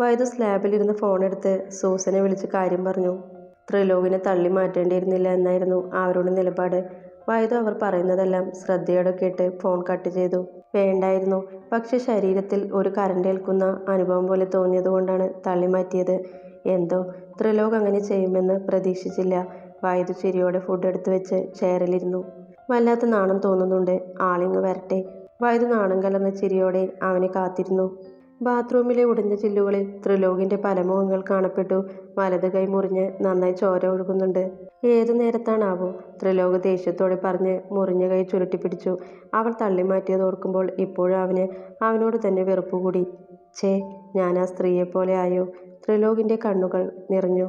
വൈദു സ്ലാബിലിരുന്ന് ഫോണെടുത്ത് സൂസനെ വിളിച്ച് കാര്യം പറഞ്ഞു. ത്രിലോകിനെ തള്ളി മാറ്റേണ്ടിയിരുന്നില്ല എന്നായിരുന്നു അവരുടെ നിലപാട്. വൈദു അവർ പറയുന്നതെല്ലാം ശ്രദ്ധയോടെ കേട്ട് ഫോൺ കട്ട് ചെയ്തു. വേണ്ടായിരുന്നു, പക്ഷെ ശരീരത്തിൽ ഒരു കരണ്ടേൽക്കുന്ന അനുഭവം പോലെ തോന്നിയതുകൊണ്ടാണ് തള്ളി മാറ്റിയത്. എന്തോ ത്രിലോക് അങ്ങനെ ചെയ്യുമെന്ന് പ്രതീക്ഷിച്ചില്ല. വൈദു ചിരിയോടെ ഫുഡ് എടുത്തു വെച്ച് ചെയറിലിരുന്നു. വല്ലാത്ത നാണം തോന്നുന്നുണ്ട്, ആളിങ്ങ് വരട്ടെ. വൈദു നാണം കലർന്ന ചിരിയോടെ അവനെ കാത്തിരുന്നു. ബാത്റൂമിലെ ഉടഞ്ഞ ചില്ലുകളിൽ ത്രിലോകിന്റെ പല മുഖങ്ങൾ കാണപ്പെട്ടു. വലത് കൈ മുറിഞ്ഞ് നന്നായി ചോര ഒഴുകുന്നുണ്ട്. ഏതു നേരത്താണാവോ? ത്രിലോക് ദേഷ്യത്തോടെ പറഞ്ഞ് മുറിഞ്ഞ കൈ ചുരുട്ടിപ്പിടിച്ചു. അവൾ തള്ളി മാറ്റിയത് ഓർക്കുമ്പോൾ ഇപ്പോഴും അവനോട് തന്നെ വെറുപ്പുകൂടി. ഛേ, ഞാൻ ആ സ്ത്രീയെപ്പോലെ ആയോ? ത്രിലോകിന്റെ കണ്ണുകൾ നിറഞ്ഞു.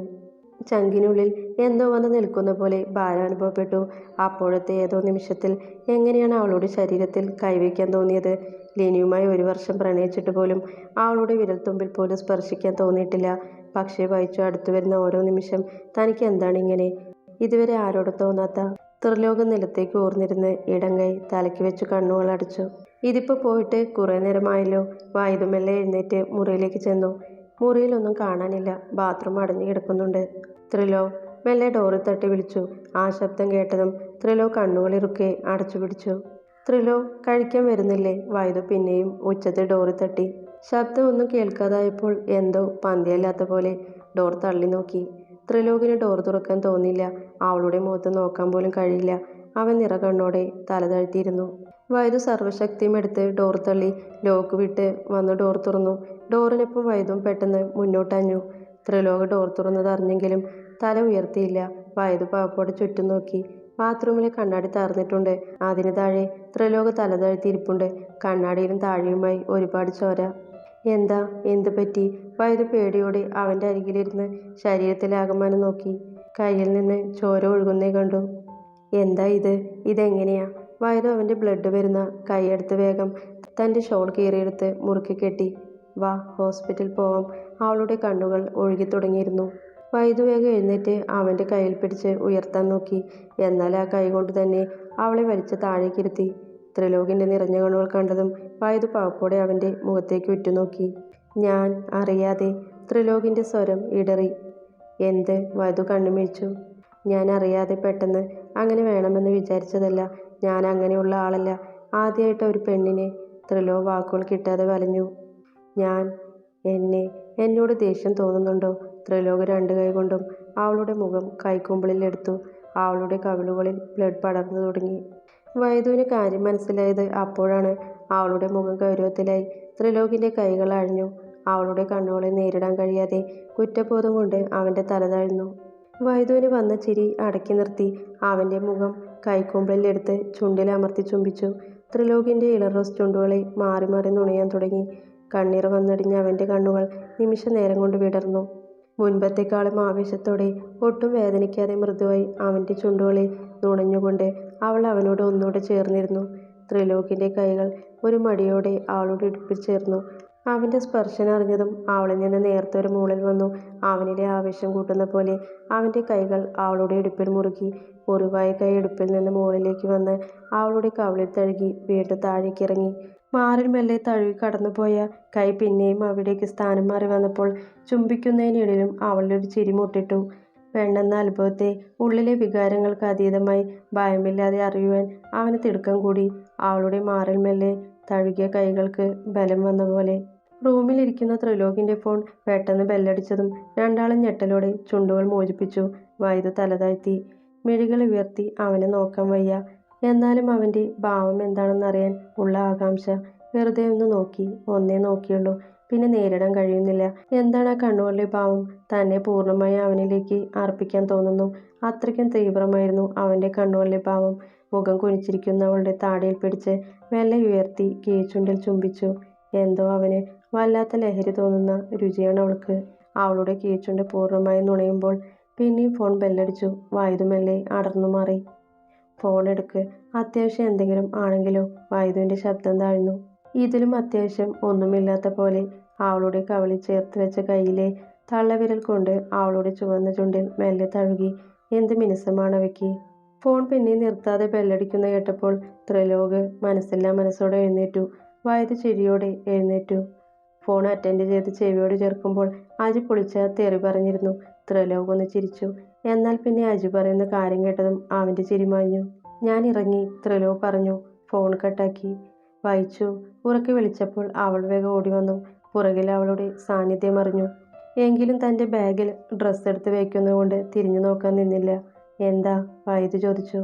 ചങ്കിനുള്ളിൽ എന്തോ വന്ന് നിൽക്കുന്ന പോലെ ഭാരം അനുഭവപ്പെട്ടു. അപ്പോഴത്തെ ഏതോ നിമിഷത്തിൽ എങ്ങനെയാണ് അവളുടെ ശരീരത്തിൽ കൈവയ്ക്കാൻ തോന്നിയത്? ലിനിയുമായി 1 വർഷം പ്രണയിച്ചിട്ട് പോലും അവളുടെ വിരൽത്തുമ്പിൽ പോലും സ്പർശിക്കാൻ തോന്നിയിട്ടില്ല. പക്ഷേ വഹിച്ചു അടുത്തു വരുന്ന ഓരോ നിമിഷം തനിക്ക് എന്താണ് ഇങ്ങനെ? ഇതുവരെ ആരോടും തോന്നാത്ത ത്രിലോക് നിലത്തേക്ക് ഊർന്നിരുന്ന് ഇടങ്കൈ തലയ്ക്ക് വെച്ചു കണ്ണുകൾ അടച്ചു. ഇതിപ്പോ പോയിട്ട് കുറെ നേരമായല്ലോ. വൈദുമെല്ലെ എഴുന്നേറ്റ് മുറിയിലേക്ക് ചെന്നു. മുറിയിലൊന്നും കാണാനില്ല. ബാത്റൂം അടഞ്ഞു കിടക്കുന്നുണ്ട്. ത്രിലോക് മെല്ലെ ഡോറിൽ തട്ടി വിളിച്ചു. ആ ശബ്ദം കേട്ടതും ത്രിലോക് കണ്ണുകളിറുക്കെ അടച്ചു പിടിച്ചു. ത്രിലോക്, കഴിക്കാൻ വരുന്നില്ലേ? വൈദു പിന്നെയും ഉച്ചത്തിൽ ഡോറിൽ തട്ടി. ശബ്ദം ഒന്നും കേൾക്കാതായപ്പോൾ എന്തോ പന്തിയല്ലാത്ത പോലെ ഡോർ തള്ളി നോക്കി. ത്രിലോകിന് ഡോർ തുറക്കാൻ തോന്നിയില്ല. അവളുടെ മുഖത്ത് നോക്കാൻ പോലും കഴിയില്ല. അവൻ നിറകണ്ണോടെ തല താഴ്ത്തിയിരുന്നു. വൈദു സർവ്വശക്തിയും എടുത്ത് ഡോർ തള്ളി. ലോക്ക് വിട്ട് വന്ന് ഡോർ തുറന്നു. ഡോറിനൊപ്പം വൈദുവും പെട്ടെന്ന് മുന്നോട്ടഞ്ഞു. ത്രിലോക് ഡോർ തുറന്നത് അറിഞ്ഞെങ്കിലും തല ഉയർത്തിയില്ല. വൈദു പാവപ്പോടെ ചുറ്റും നോക്കി. ബാത്റൂമിലെ കണ്ണാടി താർന്നിട്ടുണ്ട്. അതിന് താഴെ ത്രിലോക് തല താഴ്ത്തിയിരിപ്പുണ്ട്. കണ്ണാടിയിലും താഴെയുമായി ഒരുപാട് ചോര. എന്താ, എന്ത് പറ്റി? വൈദു പേടിയോടെ അവൻ്റെ അരികിലിരുന്ന് ശരീരത്തിലാകമാനം നോക്കി. കയ്യിൽ നിന്ന് ചോര ഒഴുകുന്നേ കണ്ടു. എന്താ ഇത്? ഇതെങ്ങനെയാ? വൈദു അവൻ്റെ ബ്ലഡ് വരുന്ന കൈയെടുത്ത് വേഗം തൻ്റെ ഷോൾ കീറിയെടുത്ത് മുറുക്കി കെട്ടി. വാ, ഹോസ്പിറ്റൽ പോവാം. അവളുടെ കണ്ണുകൾ ഒഴുകി തുടങ്ങിയിരുന്നു. വൈദു വേഗം എഴുന്നേറ്റ് അവൻ്റെ കയ്യിൽ പിടിച്ച് ഉയർത്താൻ നോക്കി. എന്നാൽ ആ കൈ കൊണ്ട് തന്നെ അവളെ വലിച്ച് താഴേക്കിരുത്തി. ത്രിലോകിന്റെ നിറഞ്ഞ കണ്ണുകൾ കണ്ടതും വൈദു പാവപ്പോടെ അവൻ്റെ മുഖത്തേക്ക് ഉറ്റുനോക്കി. ഞാൻ അറിയാതെ. ത്രിലോകിന്റെ സ്വരം ഇടറി. എന്ത്? വൈദു കണ്ണുമിഴിച്ചു. ഞാൻ അറിയാതെ പെട്ടെന്ന്. അങ്ങനെ വേണമെന്ന് വിചാരിച്ചതല്ല. ഞാൻ അങ്ങനെയുള്ള ആളല്ല. ആദ്യമായിട്ട് ഒരു പെണ്ണിനെ. ത്രിലോക് വാക്കുകൾ കിട്ടാതെ വലഞ്ഞു. ഞാൻ എന്നോട് ദേഷ്യം തോന്നുന്നുണ്ടോ? ത്രിലോക് 2 കൈ കൊണ്ടും അവളുടെ മുഖം കൈക്കുമ്പിളിൽ എടുത്തു. അവളുടെ കവിളുകളിൽ ബ്ലഡ് പടർന്നു തുടങ്ങി. വൈദുവിന് കാര്യം മനസ്സിലായത് അപ്പോഴാണ്. അവളുടെ മുഖം ഗൗരവത്തിലായി. ത്രിലോകിന്റെ കൈകൾ അഴിഞ്ഞു. അവളുടെ കണ്ണുകളെ നേരിടാൻ കഴിയാതെ കുറ്റബോധം കൊണ്ട് അവൻ്റെ തല താഴ്ന്നു. വൈദുവിന് വന്ന ചിരി അടക്കി നിർത്തി. അവൻ്റെ മുഖം കൈക്കുമ്പിളിൽ എടുത്ത് ചുണ്ടിൽ അമർത്തി ചുംബിച്ചു. ത്രിലോകിന്റെ ഇളറോസ് ചുണ്ടുകളെ മാറി മാറി നുണയാൻ തുടങ്ങി. കണ്ണീർ വന്നടിഞ്ഞ അവൻ്റെ കണ്ണുകൾ നിമിഷ നേരം കൊണ്ട് വിടർന്നു. മുൻപത്തെക്കാളും ആവേശത്തോടെ, ഒട്ടും വേദനിക്കാതെ മൃദുവായി അവൻ്റെ ചുണ്ടുകളെ നുണഞ്ഞുകൊണ്ട് അവൾ അവനോട് ഒന്നുകൂടെ ചേർന്നിരുന്നു. ത്രിലോകിന്റെ കൈകൾ ഒരു മടിയോടെ അവളുടെ ഇടുപ്പിൽ ചേർന്നു. അവൻ്റെ സ്പർശനം അറിഞ്ഞതും അവളിൽ നിന്ന് നേർത്തൊരു മൂളൽ വന്നു. അവനിലെ ആവേശം കൂട്ടുന്ന പോലെ അവൻ്റെ കൈകൾ അവളുടെ ഇടുപ്പിൽ മുറുകി. മുറിവായ കൈ ഇടുപ്പിൽ നിന്ന് മുകളിലേക്ക് വന്ന് അവളുടെ കവിളിൽ തഴുകി വീണ്ടും താഴേക്കിറങ്ങി. മാറിൽ മെല്ലെ തഴുകി കടന്നുപോയ കൈ പിന്നെയും അവിടേക്ക് സ്ഥാനം മാറി വന്നപ്പോൾ ചുംബിക്കുന്നതിനിടയിലും അവളൊരു ചിരി മുട്ടിട്ടു. പെണ്ണെന്ന അനുഭവത്തെ ഉള്ളിലെ വികാരങ്ങൾക്ക് അതീതമായി ഭയമില്ലാതെ അറിയുവാൻ അവന് തിടുക്കം കൂടി. അവളുടെ മാറിൽ മെല്ലെ തഴുകിയ കൈകൾക്ക് ബലം വന്ന പോലെ. റൂമിലിരിക്കുന്ന ത്രിലോകിന്റെ ഫോൺ പെട്ടെന്ന് ബെല്ലടിച്ചതും രണ്ടാളും ഞെട്ടലോടെ ചുണ്ടുകൾ മോചിപ്പിച്ചു. വൈദു തല താഴ്ത്തി മിഴികൾ ഉയർത്തി. അവനെ നോക്കാൻ വയ്യ. എന്നാലും അവൻ്റെ ഭാവം എന്താണെന്നറിയാൻ ഉള്ള ആകാംക്ഷ. വെറുതെ ഒന്ന് നോക്കി. ഒന്നേ നോക്കിയുള്ളൂ. പിന്നെ നേരിടാൻ കഴിയുന്നില്ല. എന്താണ് ആ കണ്ണുകളിലെ ഭാവം? തന്നെ പൂർണ്ണമായി അവനിലേക്ക് അർപ്പിക്കാൻ തോന്നുന്നു. അത്രയ്ക്കും തീവ്രമായിരുന്നു അവൻ്റെ കണ്ണുകളിലെ ഭാവം. മുഖം കുനിച്ചിരിക്കുന്ന അവളുടെ താടിയിൽ പിടിച്ച് മെല്ലെ ഉയർത്തി കീഴ്ചുണ്ടിൽ ചുംബിച്ചു. എന്തോ അവന് വല്ലാത്ത ലഹരി തോന്നുന്ന രുചിയാണ് അവൾക്ക്. അവളുടെ കീഴ്ചുണ്ട് പൂർണ്ണമായി നുണയുമ്പോൾ പിന്നെയും ഫോൺ ബെല്ലടിച്ചു. വൈദു മെല്ലെ അടർന്നു മാറി. ഫോൺ എടുക്ക്. അത്യാവശ്യം എന്തെങ്കിലും ആണെങ്കിലോ? വൈദുവിന്റെ ശബ്ദം താഴ്ന്നു. ഇതിലും അത്യാവശ്യം ഒന്നുമില്ലാത്ത പോലെ. അവളുടെ കവിളിൽ ചേർത്ത് വെച്ച കൈയിലെ തള്ളവിരൽ കൊണ്ട് അവളുടെ ചുവന്ന ചുണ്ടിൽ മെല്ലെ തഴുകി. എന്ത് മിനുസമാണ് അവയ്ക്ക്. ഫോൺ പിന്നെ നിർത്താതെ ബെല്ലടിക്കുന്ന കേട്ടപ്പോൾ ത്രിലോക് മനസ്സില്ലാ മനസ്സോടെ എഴുന്നേറ്റു. വൈദു ചിരിയോടെ എഴുന്നേറ്റു. ഫോൺ അറ്റൻഡ് ചെയ്ത് ചെവിയോട് ചേർക്കുമ്പോൾ അജി പൊളിച്ച തെറി പറഞ്ഞിരുന്നു. ത്രിലോക് ഒന്ന് ചിരിച്ചു. എന്നാൽ പിന്നെ അജി പറയുന്ന കാര്യം കേട്ടതും അവൻ്റെ ചിരി മാഞ്ഞു. ഞാൻ ഇറങ്ങി, ത്രിലോക് പറഞ്ഞു. ഫോൺ കട്ടാക്കി. വായിച്ചു ഉറക്കെ വിളിച്ചപ്പോൾ അവൾ വേഗം ഓടി വന്നു. പുറകിൽ അവളുടെ സാന്നിധ്യം അറിഞ്ഞു. എങ്കിലും തൻ്റെ ബാഗിൽ ഡ്രസ്സ് എടുത്ത് വയ്ക്കുന്നതുകൊണ്ട് തിരിഞ്ഞു നോക്കാൻ നിന്നില്ല. എന്താ? വൈദ്യു ചോദിച്ചു.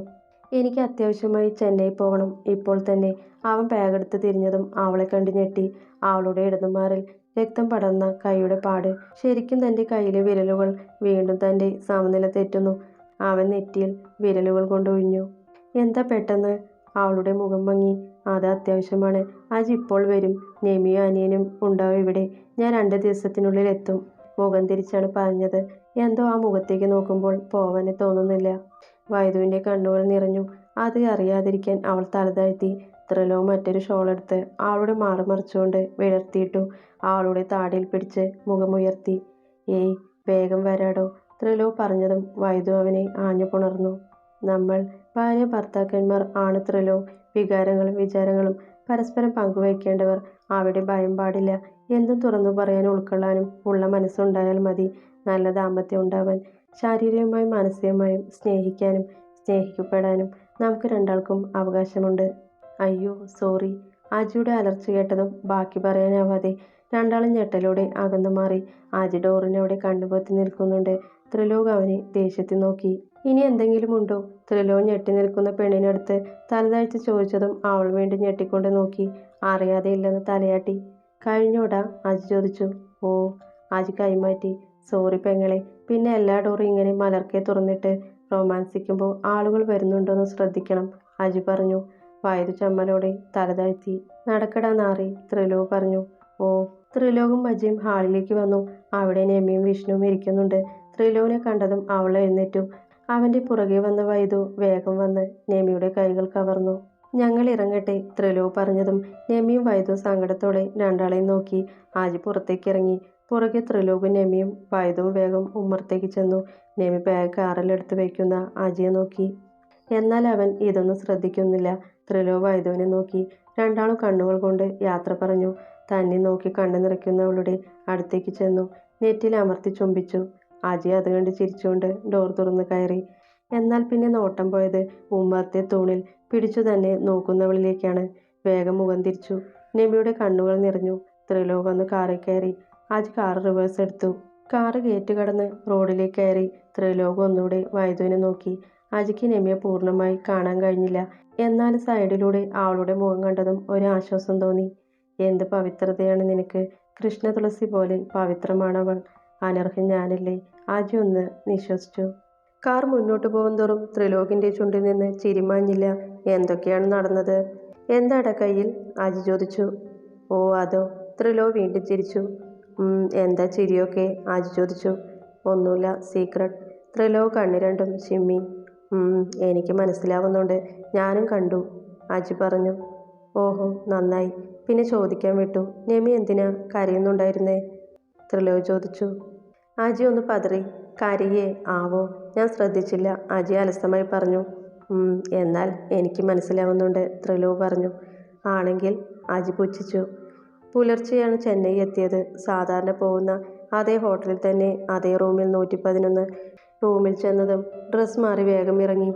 എനിക്ക് അത്യാവശ്യമായി ചെന്നൈ പോകണം, ഇപ്പോൾ തന്നെ. അവൻ ബാഗെടുത്ത് തിരിഞ്ഞതും അവളെ കണ്ട് ഞെട്ടി. അവളുടെ ഇടതുമാറിൽ രക്തം പടർന്ന കൈയുടെ പാട്. ശരിക്കും തൻ്റെ കൈയിലെ വിരലുകൾ വീണ്ടും തൻ്റെ സമനില തെറ്റുന്നു. അവൻ നെറ്റിയിൽ വിരലുകൾ കൊണ്ട് ഒഴിഞ്ഞു. എന്താ പെട്ടെന്ന്? അവളുടെ മുഖം മങ്ങി. അത് അത്യാവശ്യമാണ്. അജി ഇപ്പോൾ വരും. നെമിയും അനിയനും ഉണ്ടാവും ഇവിടെ. ഞാൻ 2 ദിവസത്തിനുള്ളിൽ എത്തും. മുഖം തിരിച്ചാണ് പറഞ്ഞത്. എന്തോ ആ മുഖത്തേക്ക് നോക്കുമ്പോൾ പോവാനെ തോന്നുന്നില്ല. വൈദുവിൻ്റെ കണ്ണുകൾ നിറഞ്ഞു. അത് അറിയാതിരിക്കാൻ അവൾ തല താഴ്ത്തി. ത്രിലോക് മറ്റൊരു ഷോളെടുത്ത് അവളുടെ മാറ് മറിച്ചുകൊണ്ട് വിടർത്തിയിട്ടു. അവളുടെ താടിയിൽ പിടിച്ച് മുഖമുയർത്തി. ഏയ്, വേഗം വരാടോ. ത്രിലോക് പറഞ്ഞതും വൈദു അവനെ ആഞ്ഞു പുണർന്നു. നമ്മൾ ഭാര്യ ഭർത്താക്കന്മാർ ആണ് ത്രിലോക്. വികാരങ്ങളും വിചാരങ്ങളും പരസ്പരം പങ്കുവയ്ക്കേണ്ടവർ. അവിടെ ഭയം പാടില്ല. എന്തും തുറന്നു പറയാനും ഉൾക്കൊള്ളാനും ഉള്ള മനസ്സുണ്ടായാൽ മതി നല്ല ദാമ്പത്യം ഉണ്ടാവാൻ. ശാരീരികമായും മാനസികമായും സ്നേഹിക്കാനും സ്നേഹിക്കപ്പെടാനും നമുക്ക് രണ്ടാൾക്കും അവകാശമുണ്ട്. അയ്യോ സോറി. ആജിയുടെ അലർച്ച കേട്ടതും ബാക്കി പറയാനാവാതെ രണ്ടാളും ഞെട്ടലോടെ അകന്നു മാറി. ആജി ഡോറിനവിടെ കണ്ണുപൊത്തി നിൽക്കുന്നുണ്ട്. ത്രിലോക് അവനെ ദേഷ്യത്തിൽ നോക്കി. ഇനി എന്തെങ്കിലും ഉണ്ടോ? ത്രിലോക് ഞെട്ടി നിൽക്കുന്ന പെണ്ണിനടുത്ത് തലതാഴ്ച ചോദിച്ചതും അവൾ വീണ്ടും ഞെട്ടിക്കൊണ്ട് നോക്കി. അറിയാതെ ഇല്ലെന്ന് തലയാട്ടി. കഴിഞ്ഞോടാ? ആജി ചോദിച്ചു. ഓ. ആജി കൈമാറ്റി. സോറി പെങ്ങളെ. പിന്നെ എല്ലാ ഡോറും ഇങ്ങനെ മലർക്കെ തുറന്നിട്ട് റൊമാൻസിക്കുമ്പോൾ ആളുകൾ വരുന്നുണ്ടോന്ന് ശ്രദ്ധിക്കണം, അജി പറഞ്ഞു. വൈദു ചമ്മലോടെ തലതാഴ്ത്തി. നടക്കടാ നാറി, ത്രിലോക് പറഞ്ഞു. ഓ. ത്രിലോകും അജിയും ഹാളിലേക്ക് വന്നു. അവിടെ നെമിയും വിഷ്ണുവും ഇരിക്കുന്നുണ്ട്. ത്രിലോകിനെ കണ്ടതും അവൾ എഴുന്നേറ്റു. അവൻ്റെ പുറകെ വന്ന വൈദു വേഗം വന്ന് നെമിയുടെ കൈകൾ കവർന്നു. ഞങ്ങൾ ഇറങ്ങട്ടെ, ത്രിലോക് പറഞ്ഞതും നെമിയും വൈദു സങ്കടത്തോടെ രണ്ടാളെയും നോക്കി. ആജി പുറത്തേക്ക് ഇറങ്ങി. പുറകെ ത്രിലോകും നെമിയും. വൈദുവും വേഗം ഉമ്മറത്തേക്ക് ചെന്നു. നെമി ബാഗ് കാറിലെടുത്ത് വയ്ക്കുന്ന അജിയെ നോക്കി. എന്നാൽ അവൻ ഇതൊന്നും ശ്രദ്ധിക്കുന്നില്ല. ത്രിലോക് വൈദുവിനെ നോക്കി. രണ്ടാളും കണ്ണുകൾ കൊണ്ട് യാത്ര പറഞ്ഞു. തന്നെ നോക്കി കണ്ണു നിറയ്ക്കുന്നവളുടെ അടുത്തേക്ക് ചെന്നു. നെറ്റിൽ അമർത്തി ചുംബിച്ചു. അജി അത് കണ്ട് ചിരിച്ചുകൊണ്ട് ഡോർ തുറന്ന് കയറി. എന്നാൽ പിന്നെ നോട്ടം പോയത് ഉമ്മറത്തെ തൂണിൽ പിടിച്ചു തന്നെ നോക്കുന്നവളിലേക്കാണ്. വേഗം മുഖം തിരിച്ചു. നെമിയുടെ കണ്ണുകൾ നിറഞ്ഞു. ത്രിലോക് വന്ന് കാറിൽ കയറി. അജി കാർ റിവേഴ്സ് എടുത്തു. കാറ് ഗേറ്റ് കടന്ന് റോഡിലേക്ക് കയറി. ത്രിലോക് ഒന്നുകൂടെ വൈദുവിനെ നോക്കി. അജിക്ക് നെമിയെ പൂർണ്ണമായി കാണാൻ കഴിഞ്ഞില്ല. എന്നാലും സൈഡിലൂടെ അവളുടെ മുഖം കണ്ടതും ഒരാശ്വാസം തോന്നി. എന്ത് പവിത്രതയാണ് നിനക്ക്. കൃഷ്ണ തുളസി പോലെ പവിത്രമാണവൾ. അനർഹൻ ഞാനല്ലേ? അജി ഒന്ന് നിശ്വസിച്ചു. കാർ മുന്നോട്ട് പോകും തോറും ത്രിലോകിൻ്റെ ചുണ്ടിൽ നിന്ന് ചിരിമാഞ്ഞില്ല. എന്തൊക്കെയാണ് നടന്നത്? എന്താടാ കയ്യിൽ? അജി ചോദിച്ചു. ഓ അതോ? ത്രിലോക് വീണ്ടും ചിരിച്ചു. എന്താ ചിരിയൊക്കെ? അജി ചോദിച്ചു. ഒന്നുമില്ല, സീക്രട്ട്. ത്രിലോക് കണ്ണ് രണ്ടും ചിമ്മി. എനിക്ക് മനസ്സിലാവുന്നുണ്ട്. ഞാനും കണ്ടു, അജി പറഞ്ഞു. ഓഹോ, നന്നായി. പിന്നെ ചോദിക്കാൻ വിട്ടു, നെമി എന്തിനാ കരയുന്നുണ്ടായിരുന്നേ? ത്രിലോക് ചോദിച്ചു. അജി ഒന്ന് പതറി. കരയേ ആവോ, ഞാൻ ശ്രദ്ധിച്ചില്ല, അജി അലസമായി പറഞ്ഞു. എന്നാൽ എനിക്ക് മനസ്സിലാവുന്നുണ്ട്, ത്രിലോക് പറഞ്ഞു. ആണെങ്കിൽ? അജി പുച്ഛിച്ചു. പുലർച്ചെയാണ് ചെന്നൈ എത്തിയത്. സാധാരണ പോകുന്ന അതേ ഹോട്ടലിൽ തന്നെ, അതേ റൂമിൽ 111. റൂമിൽ ചെന്നതും ഡ്രസ് മാറി വേഗം ഇറങ്ങി.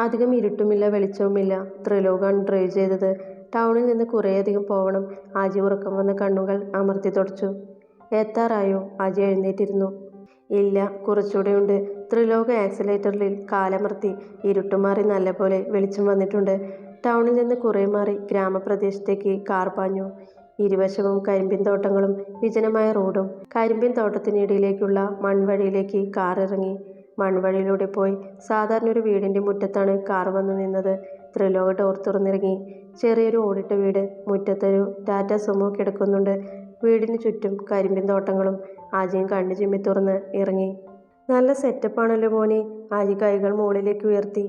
അധികം ഇരുട്ടുമില്ല വെളിച്ചവുമില്ല. ത്രിലോകാണ് ഡ്രൈവ് ചെയ്തത്. ടൗണിൽ നിന്ന് കുറേയധികം പോവണം. അജി ഉറക്കം വന്ന കണ്ണുകൾ അമർത്തി തുടച്ചു. എത്താറായോ? അജി എഴുന്നേറ്റിരുന്നു. ഇല്ല, കുറച്ചുകൂടെ ഉണ്ട്. ത്രിലോക് ആക്സിലേറ്ററിൽ കാലമർത്തി. ഇരുട്ടുമാറി നല്ലപോലെ വെളിച്ചം വന്നിട്ടുണ്ട്. ടൗണിൽ നിന്ന് കുറേ മാറി ഗ്രാമപ്രദേശത്തേക്ക് കാർ പാഞ്ഞു. ഇരുവശവും കരിമ്പിൻ തോട്ടങ്ങളും വിജനമായ റോഡും. കരിമ്പിൻ തോട്ടത്തിനിടയിലേക്കുള്ള മൺവഴിയിലേക്ക് കാർ ഇറങ്ങി. മൺവഴിയിലൂടെ പോയി സാധാരണ ഒരു വീടിൻ്റെ മുറ്റത്താണ് കാർ വന്നു നിന്നത്. ത്രിലോക് ഡോർ തുറന്നിറങ്ങി. ചെറിയൊരു ഓടിട്ട വീട്. മുറ്റത്തൊരു ടാറ്റ സുമോ കിടക്കുന്നുണ്ട്. വീടിന് ചുറ്റും കരിമ്പിൻ തോട്ടങ്ങളും. അജിയും കണ്ണു ചിമ്മി തുറന്ന് ഇറങ്ങി. നല്ല സെറ്റപ്പാണല്ലോ മോനെ. അജി കൈകൾ മുകളിലേക്ക് ഉയർത്തി.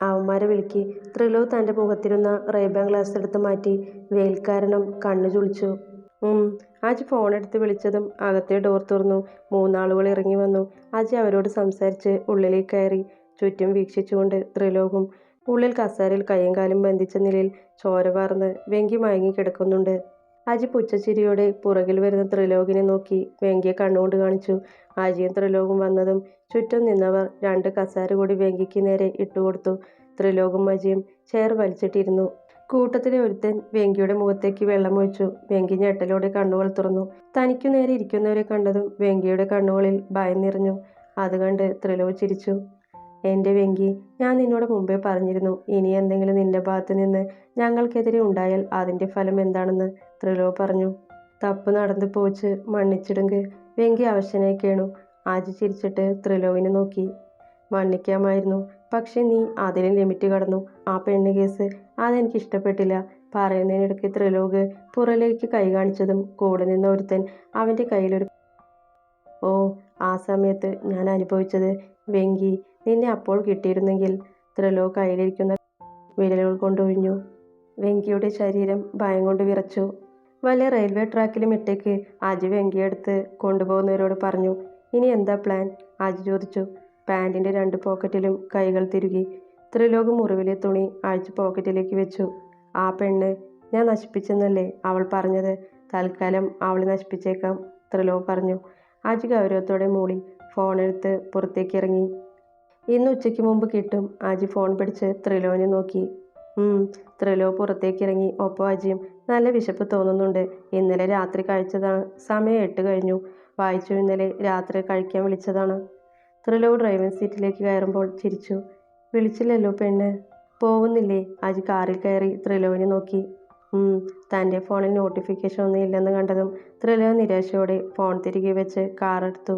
അവന്മാരെ വിളിക്ക്. ത്രിലോക് തൻ്റെ മുഖത്തിരുന്ന റേബാൻ ഗ്ലാസ് എടുത്ത് മാറ്റി. വെയിൽ കാരണം കണ്ണു ചുളിച്ചു. അജി ഫോണെടുത്ത് വിളിച്ചതും അകത്തെ ഡോർ തുറന്നു. 3 ആളുകൾ ഇറങ്ങി വന്നു. അജി അവരോട് സംസാരിച്ച് ഉള്ളിലേക്ക് കയറി. ചുറ്റും വീക്ഷിച്ചുകൊണ്ട് ത്രിലോകും. ഉള്ളിൽ കസേരയിൽ കയ്യും കാലും ബന്ധിച്ച നിലയിൽ ചോര വാർന്ന് വെങ്കി മയങ്ങി കിടക്കുന്നുണ്ട്. അജി പുച്ഛച്ചിരിയോടെ പുറകിൽ വരുന്ന ത്രിലോകിനെ നോക്കി വെങ്കിയെ കണ്ണുകൊണ്ട് കാണിച്ചു. അജിയും ത്രിലോകും വന്നതും ചുറ്റും നിന്നവർ 2 കസേര കൂടി വെങ്കിക്ക് നേരെ ഇട്ടുകൊടുത്തു. ത്രിലോകും അജിയും ചെയർ വലിച്ചിട്ടിരുന്നു. കൂട്ടത്തിലെ ഒരുത്തൻ വെങ്കിയുടെ മുഖത്തേക്ക് വെള്ളമൊഴിച്ചു. വെങ്കി ഞെട്ടലോടെ കണ്ണുകൾ തുറന്നു. തനിക്കു നേരെ ഇരിക്കുന്നവരെ കണ്ടതും വെങ്കിയുടെ കണ്ണുകളിൽ ഭയം നിറഞ്ഞു. അത് കണ്ട് ത്രിലോക് ചിരിച്ചു. എൻ്റെ വെങ്കി, ഞാൻ നിന്നോട് മുമ്പേ പറഞ്ഞിരുന്നു, ഇനി എന്തെങ്കിലും നിന്റെ ഭാഗത്ത് നിന്ന് ഞങ്ങൾക്കെതിരെ ഉണ്ടായാൽ അതിൻ്റെ ഫലം എന്താണെന്ന്. ത്രിലോക് പറഞ്ഞു. തപ്പ് നടന്നു പോച്ച് മണ്ണിച്ചിടുങ്ക്. വെങ്കി അവശനായി കേണു. ആജി ചിരിച്ചിട്ട് ത്രിലോകിനെ നോക്കി. മണ്ണിക്കാമായിരുന്നു, പക്ഷെ നീ അതിലും ലിമിറ്റ് കടന്നു. ആ പെണ്ണ് കേസ് അതെനിക്ക് ഇഷ്ടപ്പെട്ടില്ല. പറയുന്നതിനിടയ്ക്ക് ത്രിലോക് പുറകിലേക്ക് കൈ കാണിച്ചതും കൂടെ നിന്ന ഒരുത്തൻ അവൻ്റെ കയ്യിലൊരു ഓ, ആ സമയത്ത് ഞാൻ അനുഭവിച്ചത്. വെങ്കി, നിന്നെ അപ്പോൾ കിട്ടിയിരുന്നെങ്കിൽ. ത്രിലോക് കയ്യിലിരിക്കുന്ന വിരലുകൾ കൊണ്ടൊഴിഞ്ഞു. വെങ്കിയുടെ ശരീരം ഭയം കൊണ്ട് വിറച്ചു. വലിയ റെയിൽവേ ട്രാക്കിലും ഇട്ടേക്ക്. അജി വെങ്കിയെ എടുത്ത് കൊണ്ടുപോകുന്നവരോട് പറഞ്ഞു. ഇനി എന്താ പ്ലാൻ? അജി ചോദിച്ചു. പാൻറ്റിൻ്റെ 2 പോക്കറ്റിലും കൈകൾ തിരുകി. ത്രിലോക് മുറിവിലെ തുണി അഴിച്ച് പോക്കറ്റിലേക്ക് വെച്ചു. ആ പെണ്ണ് ഞാൻ നശിപ്പിച്ചെന്നല്ലേ അവൾ പറഞ്ഞത്? തൽക്കാലം അവളെ നശിപ്പിച്ചേക്കാം, ത്രിലോക് പറഞ്ഞു. അജി ഗൗരവത്തോടെ മൂളി. ഫോണെടുത്ത് പുറത്തേക്ക് ഇറങ്ങി. ഇന്ന് ഉച്ചയ്ക്ക് മുമ്പ് കിട്ടും. അജി ഫോൺ പിടിച്ച് ത്രിലോകിനെ നോക്കി. ത്രിലോക് പുറത്തേക്ക് ഇറങ്ങി. ഒപ്പം അജിയും. നല്ല വിശപ്പ് തോന്നുന്നുണ്ട്. ഇന്നലെ രാത്രി കഴിച്ചതാണ്. സമയം 8 കഴിഞ്ഞു. വായിച്ചു, ഇന്നലെ രാത്രി കഴിക്കാൻ വിളിച്ചതാണ്. ത്രിലോക് ഡ്രൈവിംഗ് സീറ്റിലേക്ക് കയറുമ്പോൾ ചിരിച്ചു. വിളിച്ചില്ലല്ലോ പെണ്ണ്. പോവുന്നില്ലേ? അജി കാറിൽ കയറി ത്രിലോകിനെ നോക്കി. തൻ്റെ ഫോണിൽ നോട്ടിഫിക്കേഷൻ ഒന്നും ഇല്ലെന്ന് കണ്ടതും ത്രിലോക് നിരാശയോടെ ഫോൺ തിരികെ വെച്ച് കാറെടുത്തു.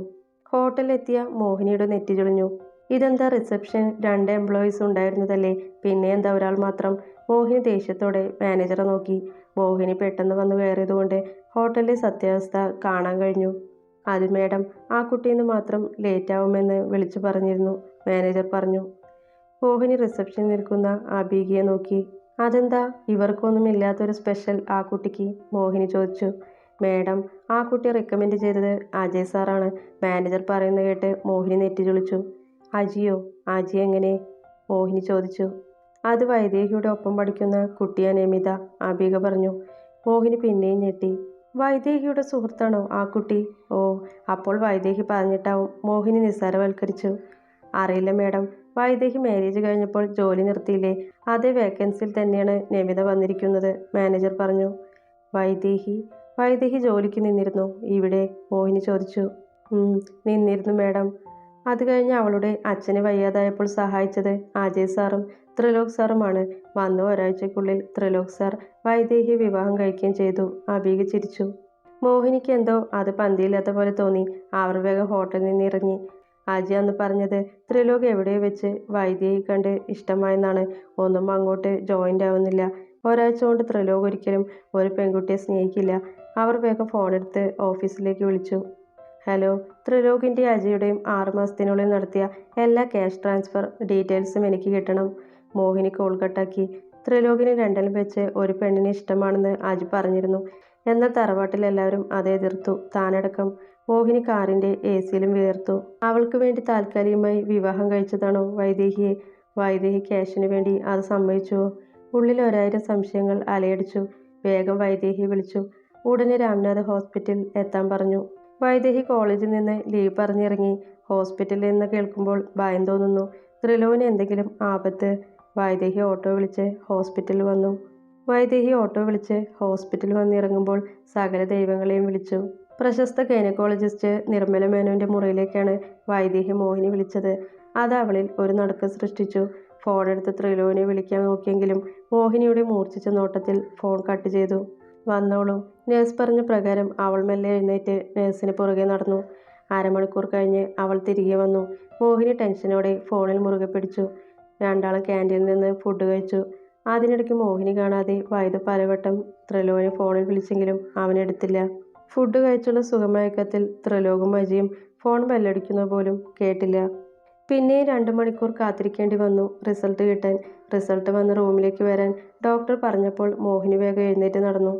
ഹോട്ടലിലെത്തിയ മോഹിനിയുടെ നെറ്റി ചുളിഞ്ഞു. ഇതെന്താ, റിസപ്ഷൻ 2 എംപ്ലോയീസ് ഉണ്ടായിരുന്നതല്ലേ, പിന്നെ എന്താ ഒരാൾ മാത്രം? മോഹിനി ദേഷ്യത്തോടെ മാനേജറെ നോക്കി. മോഹിനി പെട്ടെന്ന് വന്ന് കയറിയതുകൊണ്ട് ഹോട്ടലിലെ സത്യാവസ്ഥ കാണാൻ കഴിഞ്ഞു. അത് മേഡം, ആ കുട്ടീന്ന് മാത്രം ലേറ്റ് ആവുമെന്ന് വിളിച്ചു പറഞ്ഞിരുന്നു, മാനേജർ പറഞ്ഞു. മോഹിനി റിസപ്ഷനിൽ നിൽക്കുന്ന അബീഗയെ നോക്കി. അതെന്താ, ഇവർക്കൊന്നും ഇല്ലാത്തൊരു സ്പെഷ്യൽ ആ കുട്ടിക്ക്? മോഹിനി ചോദിച്ചു. മേഡം, ആ കുട്ടി റെക്കമെൻഡ് ചെയ്തത് അജയ് സാറാണ്. മാനേജർ പറയുന്നത് കേട്ട് മോഹിനി നെറ്റി ചുളിച്ചു. അജിയോ? അജി എങ്ങനെ? മോഹിനി ചോദിച്ചു. അത് വൈദേഹിയുടെ ഒപ്പം പഠിക്കുന്ന കുട്ടിയാ നമിത, അബീഗ പറഞ്ഞു. മോഹിനി പിന്നെയും ഞെട്ടി. വൈദേഹിയുടെ സുഹൃത്താണോ ആ കുട്ടി? ഓ, അപ്പോൾ വൈദേഹി പറഞ്ഞിട്ടാവും. മോഹിനി നിസ്സാരവൽക്കരിച്ചു. അറിയില്ല മേഡം, വൈദേഹി മാരേജ് കഴിഞ്ഞപ്പോൾ ജോലി നിർത്തിയില്ലേ, അതേ വേക്കൻസിയിൽ തന്നെയാണ് നമിത വന്നിരിക്കുന്നത്, മാനേജർ പറഞ്ഞു. വൈദേഹി ജോലിക്ക് നിന്നിരുന്നു ഇവിടെ? മോഹിനി ചോദിച്ചു. നിന്നിരുന്നു മേഡം. അത് കഴിഞ്ഞ് അവളുടെ അച്ഛന് വയ്യാതായപ്പോൾ സഹായിച്ചത് അജയ് സാറും ത്രിലോക് സാറുമാണ്. വന്ന ഒരാഴ്ചയ്ക്കുള്ളിൽ ത്രിലോക് സാർ വൈദേഹിയെ വിവാഹം കഴിക്കുകയും ചെയ്തു, അബീഗ ചിരിച്ചു. മോഹിനിക്ക് എന്തോ അത് പന്തിയില്ലാത്ത പോലെ തോന്നി. അവർ വേഗം ഹോട്ടലിൽ നിന്ന് ഇറങ്ങി. അജി അന്ന് പറഞ്ഞത് ത്രിലോക് എവിടെയോ വെച്ച് വൈദേഹി കണ്ട് ഇഷ്ടമായെന്നാണ്. ഒന്നും അങ്ങോട്ട് ജോയിൻ്റ് ആവുന്നില്ല. ഒരാഴ്ച കൊണ്ട് ത്രിലോക് ഒരിക്കലും ഒരു പെൺകുട്ടിയെ സ്നേഹിക്കില്ല. അവർ വേഗം ഫോണെടുത്ത് ഓഫീസിലേക്ക് വിളിച്ചു. ഹലോ, ത്രിലോകിൻ്റെ അജയുടെയും 6 മാസത്തിനുള്ളിൽ നടത്തിയ എല്ലാ ക്യാഷ് ട്രാൻസ്ഫർ ഡീറ്റെയിൽസും എനിക്ക് കിട്ടണം. മോഹിനി കോൾ കട്ടാക്കി. ത്രിലോകിന് ലണ്ടനിൽ വെച്ച് ഒരു പെണ്ണിനെ ഇഷ്ടമാണെന്ന് അജി പറഞ്ഞിരുന്നു. എന്നാൽ തറവാട്ടിൽ എല്ലാവരും അത് എതിർത്തു, താനടക്കം. മോഹിനി കാറിൻ്റെ AC-യിലും വിയർത്തു. അവൾക്ക് വേണ്ടി താൽക്കാലികമായി വിവാഹം കഴിച്ചതാണോ വൈദേഹിയെ? വൈദേഹി ക്യാഷിന് വേണ്ടി അത് സമ്മതിച്ചുവോ? ഉള്ളിൽ 1000 സംശയങ്ങൾ അലയടിച്ചു. വേഗം വൈദേഹിയെ വിളിച്ചു. ഉടനെ രാംനാഥ് ഹോസ്പിറ്റലിൽ എത്താൻ പറഞ്ഞു. വൈദേഹി കോളേജിൽ നിന്ന് ലീവ് പറഞ്ഞിറങ്ങി. ഹോസ്പിറ്റലിൽ നിന്ന് കേൾക്കുമ്പോൾ ഭയം തോന്നുന്നു. ത്രിലോകിന് എന്തെങ്കിലും ആപത്ത്? വൈദേഹി ഓട്ടോ വിളിച്ച് ഹോസ്പിറ്റലിൽ വന്നിറങ്ങുമ്പോൾ സകല ദൈവങ്ങളെയും വിളിച്ചു. പ്രശസ്ത ഗൈനക്കോളജിസ്റ്റ് നിർമ്മല മേനോൻ്റെ മുറിയിലേക്കാണ് വൈദേഹി മോഹിനി വിളിച്ചത്. അത് അവളിൽ ഒരു നടുക്കം സൃഷ്ടിച്ചു. ഫോണെടുത്ത് ത്രിലോകിനെ വിളിക്കാൻ നോക്കിയെങ്കിലും മോഹിനിയുടെ മൂർച്ഛിച്ച നോട്ടത്തിൽ ഫോൺ കട്ട് ചെയ്തു. വന്നോളൂ, നേഴ്സ് പറഞ്ഞ പ്രകാരം അവൾ മെല്ലെ എഴുന്നേറ്റ് നേഴ്സിന് പുറകെ നടന്നു. അരമണിക്കൂർ കഴിഞ്ഞ് അവൾ തിരികെ വന്നു. മോഹിനി ടെൻഷനോടെ ഫോണിൽ മുറുകെ പിടിച്ചു. രണ്ടാളും ക്യാൻറ്റീനിൽ നിന്ന് ഫുഡ് കഴിച്ചു. അതിനിടയ്ക്ക് മോഹിനി കാണാതെ വൈദു പലവട്ടം ത്രിലോകിനെ ഫോണിൽ വിളിച്ചെങ്കിലും അവനെടുത്തില്ല. ഫുഡ് കഴിച്ചുള്ള സുഖമയക്കത്തിൽ ത്രിലോകും അജിയും ഫോൺ ബെല്ലടിക്കുന്നത് പോലും കേട്ടില്ല. പിന്നെയും 2 മണിക്കൂർ കാത്തിരിക്കേണ്ടി വന്നു റിസൾട്ട് കിട്ടാൻ. റിസൾട്ട് വന്ന് റൂമിലേക്ക് വരാൻ ഡോക്ടർ പറഞ്ഞപ്പോൾ മോഹിനി വേഗം എഴുന്നേറ്റ് നടന്നു.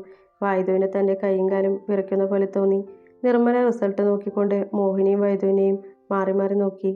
വൈദുവിന് തൻ്റെ കൈയും കാലും വിറയ്ക്കുന്ന പോലെ തോന്നി. നിർമ്മല റിസൾട്ട് നോക്കിക്കൊണ്ട് മോഹിനിയും വൈദുവിനെയും മാറി മാറി നോക്കി.